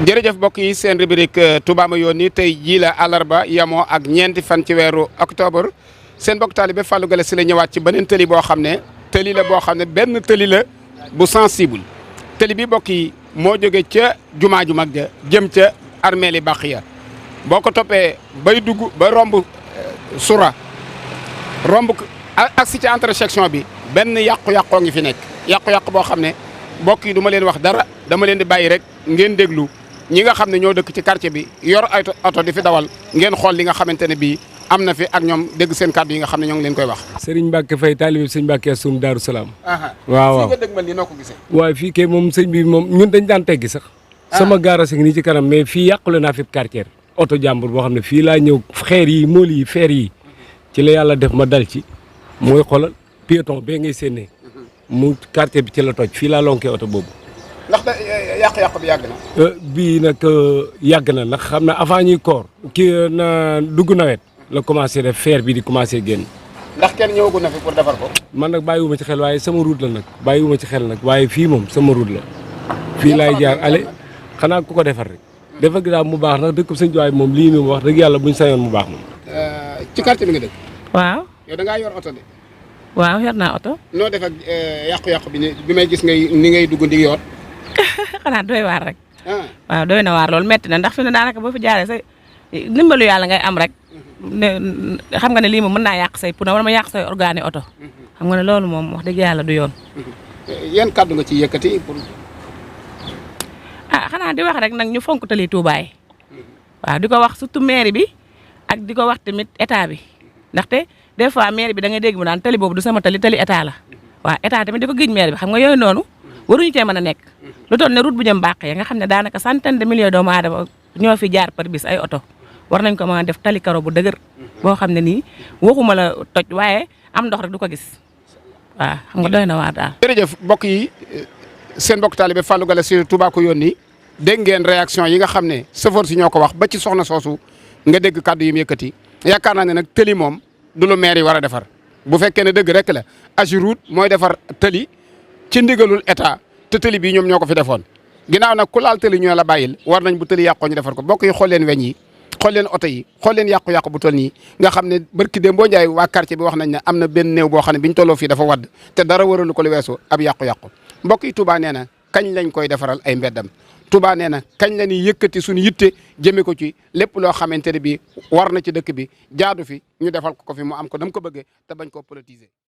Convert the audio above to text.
jërëjëf mbokk yi seen rubrique Touba ma yónni tey jii la àllarba yamoo ak ñeenti fan ci weeru octobre seen mbokk taalibe Fallou Galass Syll la ñëwaat ci beneen tëli boo xam ne tëli la boo xam ne benn tëli la bu sensible tëli bi mbokk yi moo jóge ca jumaa ju mag ja jëm ca armeeli Baxiya boo ko toppee bay dugg ba romb sura romb agsi ci intersection bi benn yàqu-yàqoo ngi fi nekk yàqu-yàqu boo xam ne mbokk yi du ma leen wax dara dama leen di bàyyi rek ngeen déglu ñi nga xam ne ñoo dëkk ci quartier bi yor ay oto di fi dawal ngeen xool li nga xamante ne bii am na fi ak ñoom dégg seen kàddu yi nga xam ne ñoo ngi leen koy wax. Serigne Mbacke Faye taalibe Serigne Mbacke Assoum Darou Salaam. waaw waaw fii nga dëgg ma nii noo ko gisee. waaye fii kay moom sëñ bi moom ñun dañ daan teggi sax. sama gaara si nii ci kanam mais fii yàqule naa fi quartier oto jàmbur boo xam ne fii laa ñëw xeer yi mool yi feer yi ci la yàlla def ma dal ci mooy xoolal piéton bee ngay séenee mu quartier bi ci la toj fii laa lonkee oto boobu. ndax da yàq-yàq bi yàgg na. bii nag yàgg na ndax xam na avant ñuy koor kii na dugg nawet la commencé def fer bi di commencé génn. ndax kenn ñëwagul na fi pour defar ko. man nag bàyyiwuma ci xel waaye sama route la nag bàyyiwuma ci xel nag waaye fii moom sama route la fii laay jaar ale xanaa ku ko defar rek. defar gi daal mu baax nag dëkk sëñ Tuubaa moom lii moom wax dëgg yàlla buñ sañoon mu baax moom. ci quartier bi nga dëkk. waaw. yow da ngaa yor oto de. waaw yor naa oto. noo def ak yàqu-yàqu bi may gis ni ngay dugg di yoot. xanaa doy waar rek. waaw doy na waar loolu metti na ndax fi ne daanaka boo fi jaaree sa ndimbalu yàlla ngay am rek. ne xam nga ne lii moom mën naa yàq say pneu wala ma yàq say organe oto. xam nga ne loolu moom wax dëgg yàlla du yoon. yan kàddu nga ci yëkkati pour. xanaa di wax rek nag ñu fonk tali Touba yi. waaw di ko wax surtout mairie bi ak di ko wax tamit état bi ndaxte des fois mairie bi da ngay dégg mu naan tali boobu du sama tali état la waaw état tamit di ko géej mairie bi xam nga yooyu noonu waruñu cee mën a nekk. lu toll ne route bu jëm Baxiya nga xam ne daanaka centaine de milliers doomu aadama ñoo fi jaar par bis ay oto war nañ ko mën a def tali karo bu dëgër boo xam ne nii waxuma la toj waaye am ndox rek du ko gis waaw xam nga doy na waar daal. jërëjëf mbokk yi seen mbokk taalibe Fallou Galass Syll Touba ko yónni dégg ngeen réaction yi nga xam ne chauffeur si ñoo ko wax ba ci soxna soosu nga dégg kàddu yi mu yëkkati yaakaar naa ne nag tëli moom du lu maire yi war a defar bu fekkee ne dëgg rek la AGEROUTE mooy defar tëli ci ndigalul état te tëli bii ñoom ñoo ko fi defoon ginnaaw nag ku laal tëli ñoo la bàyyil war nañ bu tëli yàqoo ñu defar ko bokk yi xool leen weñ yi xool leen oto yi xool leen yàqu-yàqu bu toll nii nga xam ne barki dem boo njaay waa quartier bi wax nañ ne am na benn néew boo xam ne biñ tolloo fii dafa wadd te dara waralu ko lu weesu ab yàqu-yàqu mbokk yi Touba nee na kañ lañ koy defaral ay mbeddam Touba nee na kañ la ñuy yëkkati suñu yitte jëme ko ci lépp loo xamante ne bi war na ci dëkk bi jaadu fi ñu defal ko fi mu am ko dam ko bëggee te bañ koo politiser